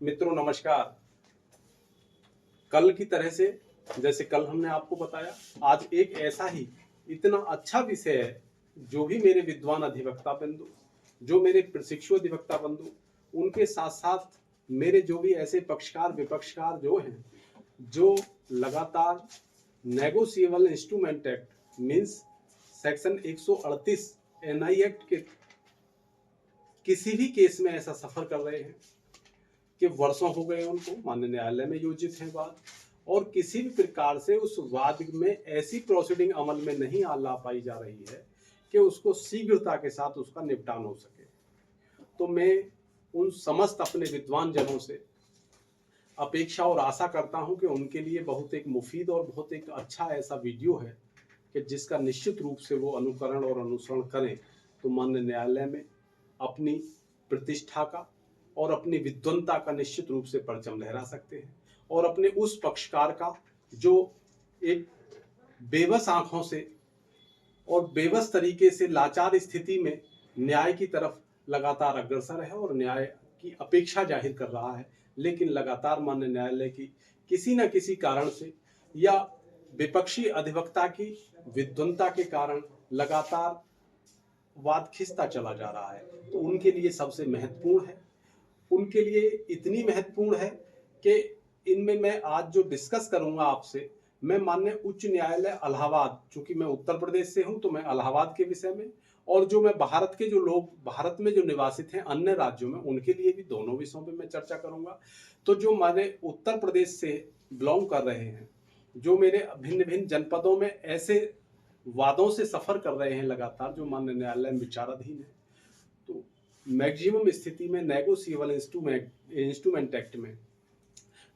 मित्रों नमस्कार। कल की तरह से जैसे कल हमने आपको बताया, आज एक ऐसा ही इतना अच्छा विषय है जो भी मेरे विद्वान अधिवक्ता बंधु, जो मेरे प्रशिक्षु अधिवक्ता बंधु, उनके साथ साथ मेरे जो भी ऐसे पक्षकार विपक्षकार जो हैं, जो लगातार negotiable instrument act means section 138 NI act के किसी भी केस में ऐसा सफर कर रहे हैं कि वर्षों हो गए उनको माननीय न्यायालय में योजित है वाद, और किसी भी प्रकार से उस वाद में ऐसी प्रोसीडिंग अमल में नहीं ला पाई जा रही है कि उसको शीघ्रता के साथ उसका निपटान हो सके। तो मैं उन समस्त अपने विद्वान जनों से अपेक्षा और आशा करता हूं कि उनके लिए बहुत एक मुफीद और बहुत एक अच्छा ऐसा वीडियो है कि जिसका निश्चित रूप से वो अनुकरण और अनुसरण करें तो माननीय न्यायालय में अपनी प्रतिष्ठा का और अपनी विद्वता का निश्चित रूप से परचम लहरा सकते हैं, और अपने उस पक्षकार का जो एक बेबस आंखों से और बेबस तरीके से लाचार स्थिति में न्याय की तरफ लगातार अग्रसर है और न्याय की अपेक्षा जाहिर कर रहा है, लेकिन लगातार माननीय न्यायालय की किसी न किसी कारण से या विपक्षी अधिवक्ता की विद्वता के कारण लगातार वाद खिंचता चला जा रहा है। तो उनके लिए सबसे महत्वपूर्ण है, उनके लिए इतनी महत्वपूर्ण है कि इनमें मैं आज जो डिस्कस करूंगा आपसे, मैं माननीय उच्च न्यायालय इलाहाबाद, चूंकि मैं उत्तर प्रदेश से हूं तो मैं इलाहाबाद के विषय में, और जो मैं भारत के जो लोग भारत में जो निवासित हैं अन्य राज्यों में उनके लिए भी दोनों विषयों पे मैं चर्चा करूंगा। तो जो हमारे उत्तर प्रदेश से बिलोंग कर रहे हैं, जो मेरे भिन्न भिन्न जनपदों में ऐसे वादों से सफर कर रहे हैं लगातार, जो माननीय न्यायालय में विचाराधीन है, तो मैक्सिमम स्थिति में नेगोशिएबल इंस्ट्रूमेंट एक्ट में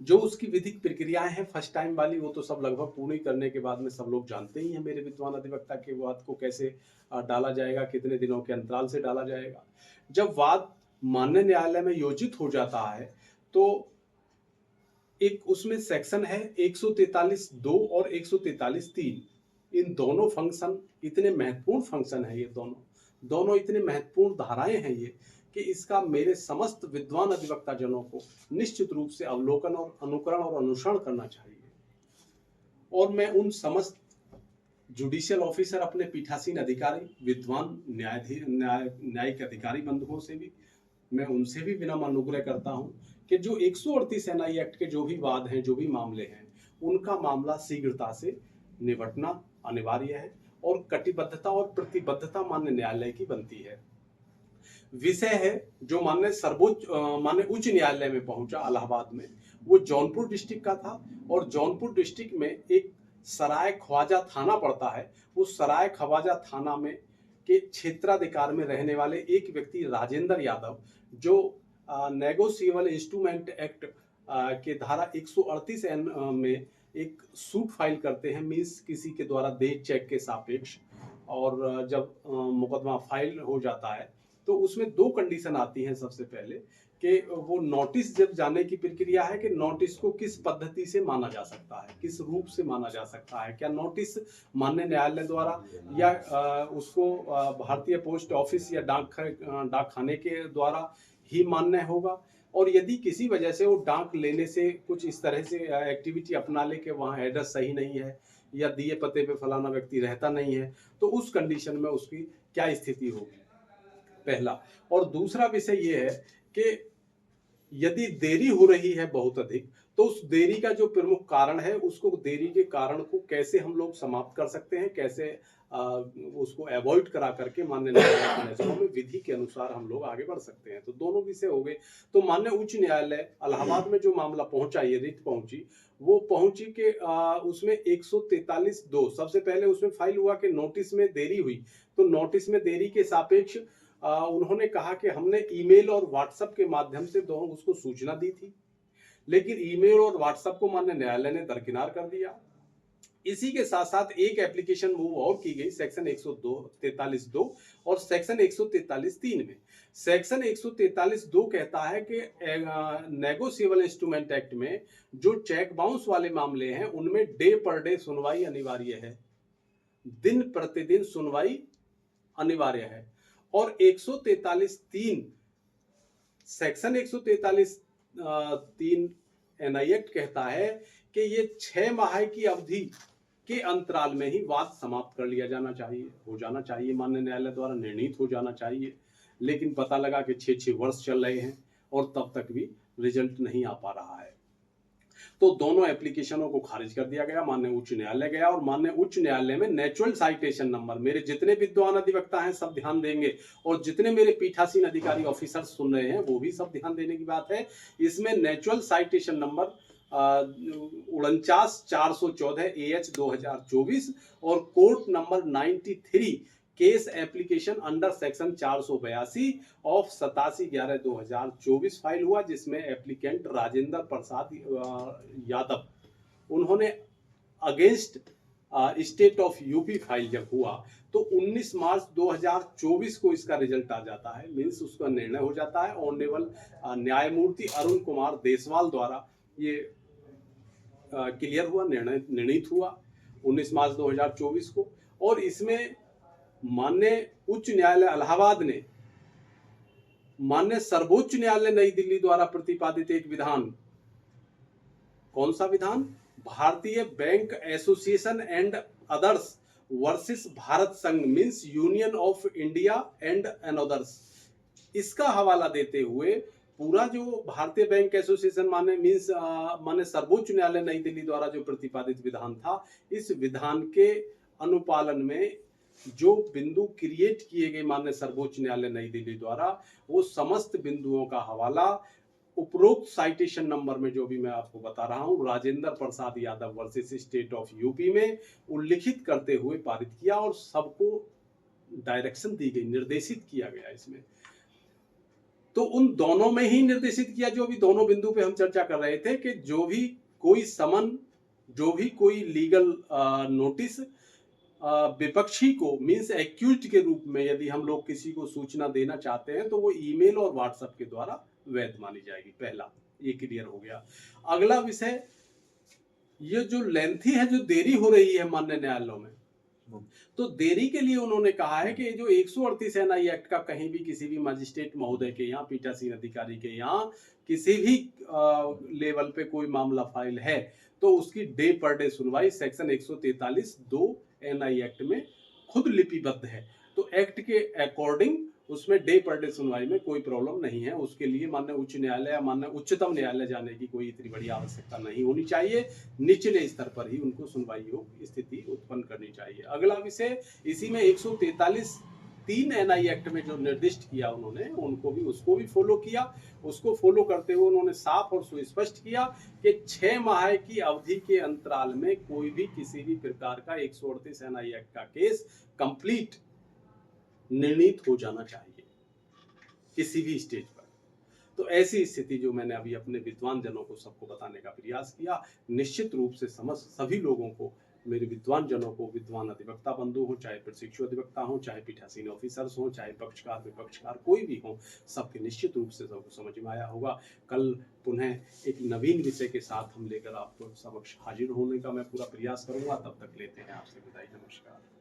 जो उसकी विधिक प्रक्रियाएं हैं फर्स्ट टाइम वाली, वो तो सब लगभग पूरी करने के बाद में सब लोग जानते ही हैं मेरे विद्वान अधिवक्ता के वाद को कैसे डाला जाएगा, कितने दिनों के अंतराल से डाला जाएगा। जब वाद माननीय न्यायालय में योजित हो जाता है तो एक उसमें सेक्शन है 143(2) और 143(3). इन दोनों फंक्शन इतने महत्वपूर्ण फंक्शन है, ये दोनों इतने महत्वपूर्ण धाराएं हैं ये, कि इसका मेरे समस्त विद्वान अधिवक्ता जनों को निश्चित रूप से अवलोकन और अनुकरण और अनुसरण करना चाहिए। और मैं उन समस्त जुडिशियल ऑफिसर, अपने पीठासीन अधिकारी, विद्वान न्यायिक अधिकारी बंधुओं से भी, मैं उनसे भी विनम्र अनुग्रह करता हूं कि जो 138 एनआई एक्ट के जो भी वाद हैं, जो भी मामले हैं, उनका मामला शीघ्रता से निपटना अनिवार्य है और कटिबद्धता और प्रतिबद्धता माननीय न्यायालय की बनती है। विषय है जो माननीय उच्च न्यायालय में पहुंचा इलाहाबाद में, वो जौनपुर डिस्ट्रिक्ट का था, और जौनपुर डिस्ट्रिक्ट में एक सराय ख्वाजा थाना पड़ता है। उस सराय ख्वाजा थाना में के क्षेत्राधिकार में रहने वाले एक व्यक्ति राजेंद्र यादव, जो नेगोशिएबल इंस्ट्रूमेंट एक्ट के धारा 138 एन में एक सूट फाइल करते हैं, मीन्स किसी के द्वारा देय चेक के सापेक्ष। और जब मुकदमा फाइल हो जाता है तो उसमें दो कंडीशन आती हैं। सबसे पहले कि वो नोटिस जब जाने की प्रक्रिया है कि नोटिस को किस पद्धति से माना जा सकता है, किस रूप से माना जा सकता है, क्या नोटिस माननीय न्यायालय द्वारा या उसको भारतीय पोस्ट ऑफिस या डाक खाने के द्वारा ही मान्य होगा, और यदि किसी वजह से वो डाक लेने से कुछ इस तरह से एक्टिविटी अपना ले कि वहाँ एड्रेस सही नहीं है या दिए पते पे फलाना व्यक्ति रहता नहीं है, तो उस कंडीशन में उसकी क्या स्थिति होगी, पहला। और दूसरा विषय ये है कि यदि देरी हो रही है बहुत अधिक, तो उस देरी का जो प्रमुख कारण है, उसको देरी के कारण को कैसे हम लोग समाप्त कर सकते हैं, कैसे उसको अवॉइड करा करके माननीय न्यायालय के में विधि के अनुसार हम लोग आगे बढ़ सकते हैं। तो दोनों विषय हो गए। तो माननीय उच्च न्यायालय इलाहाबाद में जो मामला पहुंचा, ये रिट पहुंची, वो पहुंची कि उसमें 143(2) सबसे पहले उसमें फाइल हुआ कि नोटिस में देरी हुई। तो नोटिस में देरी के सापेक्ष उन्होंने कहा कि हमने ईमेल और व्हाट्सएप के माध्यम से दोनों उसको सूचना दी थी, लेकिन ईमेल और व्हाट्सएप को माननीय न्यायालय ने दरकिनार कर दिया। इसी के साथ साथ एक एप्लीकेशन मूव और की गई सेक्शन 143(2) और सेक्शन 143(3) में। सेक्शन 143(2) कहता है कि नेगोशिएबल इंस्ट्रूमेंट एक्ट में जो चेक बाउंस वाले मामले हैं उनमें डे पर डे सुनवाई अनिवार्य है, दिन प्रतिदिन सुनवाई अनिवार्य है। और 143(3) सेक्शन 143 3 एनआई एक्ट कहता है कि ये 6 माह की अवधि के अंतराल में ही वाद समाप्त कर लिया जाना चाहिए, हो जाना चाहिए, माननीय न्यायालय द्वारा निर्णीत हो जाना चाहिए। लेकिन पता लगा कि 6-6 वर्ष चल रहे हैं और तब तक भी रिजल्ट नहीं आ पा रहा है। तो दोनों एप्लीकेशनों को खारिज कर दिया गया, माननीय उच्च न्यायालय गया और माननीय उच्च न्यायालय में नेचुरल साइटेशन नंबर, मेरे जितने विद्वान अधिवक्ता हैं सब ध्यान देंगे और जितने मेरे पीठासीन अधिकारी ऑफिसर सुन रहे हैं वो भी सब ध्यान देने की बात है। इसमें नेचुरल साइटेशन नंबर 49/414 AH 2024 और court number 93 case application under section 482 of 87/11/2024 file हुआ, जिसमें एप्लीकेंट राजेंद्र प्रसाद यादव, उन्होंने against state of UP file जब हुआ तो 19 मार्च 2024 को इसका रिजल्ट आ जाता है, मीन्स उसका निर्णय हो जाता है। ऑनरेबल न्यायमूर्ति अरुण कुमार देसवाल द्वारा ये क्लियर हुआ, निर्णित हुआ 19 मार्च 2024 को। और इसमें माननीय उच्च न्यायालय इलाहाबाद ने माननीय सर्वोच्च न्यायालय नई दिल्ली द्वारा प्रतिपादित एक विधान, कौन सा विधान, Bharatiya bank association and others versus Bharat Sangh means union of India and others, इसका हवाला देते हुए पूरा जो भारतीय बैंक एसोसिएशन माने सर्वोच्च न्यायालय नई दिल्ली द्वारा जो प्रतिपादित विधान था, इस विधान के अनुपालन में जो बिंदु क्रिएट किए गए माननीय सर्वोच्च न्यायालय नई दिल्ली द्वारा, वो समस्त बिंदुओं का हवाला उपरोक्त साइटेशन नंबर में जो भी मैं आपको बता रहा हूं, Rajendra Prasad Yadav versus state of UP में उल्लिखित करते हुए पारित किया और सबको डायरेक्शन दी गई, निर्देशित किया गया इसमें। तो उन दोनों में ही निर्देशित किया, जो भी दोनों बिंदु पे हम चर्चा कर रहे थे कि जो भी कोई समन, जो भी कोई लीगल नोटिस विपक्षी को मीन्स एक्यूज्ड के रूप में यदि हम लोग किसी को सूचना देना चाहते हैं तो वो ईमेल और व्हाट्सएप के द्वारा वैध मानी जाएगी। पहला ये क्लियर हो गया। अगला विषय, ये जो लेंथी है, जो देरी हो रही है माननीय न्यायालयों में, तो देरी के लिए उन्होंने कहा है कि जो 138 एनआई एक्ट का कहीं भी किसी भी मजिस्ट्रेट महोदय के यहाँ, पीठासीन अधिकारी के यहाँ किसी भी लेवल पे कोई मामला फाइल है तो उसकी डे पर डे सुनवाई सेक्शन 143(2) एनआई एक्ट में खुद लिपिबद्ध है। तो एक्ट के अकॉर्डिंग उसमें डे पर डे सुनवाई में कोई प्रॉब्लम नहीं है। उसके लिए माननीय उच्च न्यायालय या माननीय उच्चतम न्यायालय जाने की कोई इतनी बड़ी आवश्यकता नहीं होनी चाहिए, निचले स्तर पर ही उनको सुनवाई योग स्थिति उत्पन्न करनी चाहिए। अगला विषय, इसी में 143(3) एनआई एक्ट में जो निर्दिष्ट किया उन्होंने, उसको भी फॉलो किया। उसको फॉलो करते हुए उन्होंने साफ और सुस्पष्ट किया कि 6 माह की अवधि के अंतराल में कोई भी किसी भी प्रकार का 138 एनआई एक्ट का केस कंप्लीट निर्णीत हो जाना चाहिए किसी भी स्टेज पर। तो ऐसी स्थिति जो मैंने अभी अपने विद्वान जनों को सबको बताने का प्रयास किया, निश्चित रूप से सभी लोगों को, मेरे विद्वान जनों को, विद्वान अधिवक्ता बंधु हो, चाहे प्रशिक्षु अधिवक्ता हो, चाहे पीठासीन ऑफिसर्स हो, चाहे पक्षकार विपक्षकार कोई भी हो, सबके निश्चित रूप से सबको समझ में आया होगा। कल पुनः एक नवीन विषय के साथ हम लेकर आपको समक्ष हाजिर होने का मैं पूरा प्रयास करूंगा। तब तक लेते हैं आपसे विदाई। नमस्कार।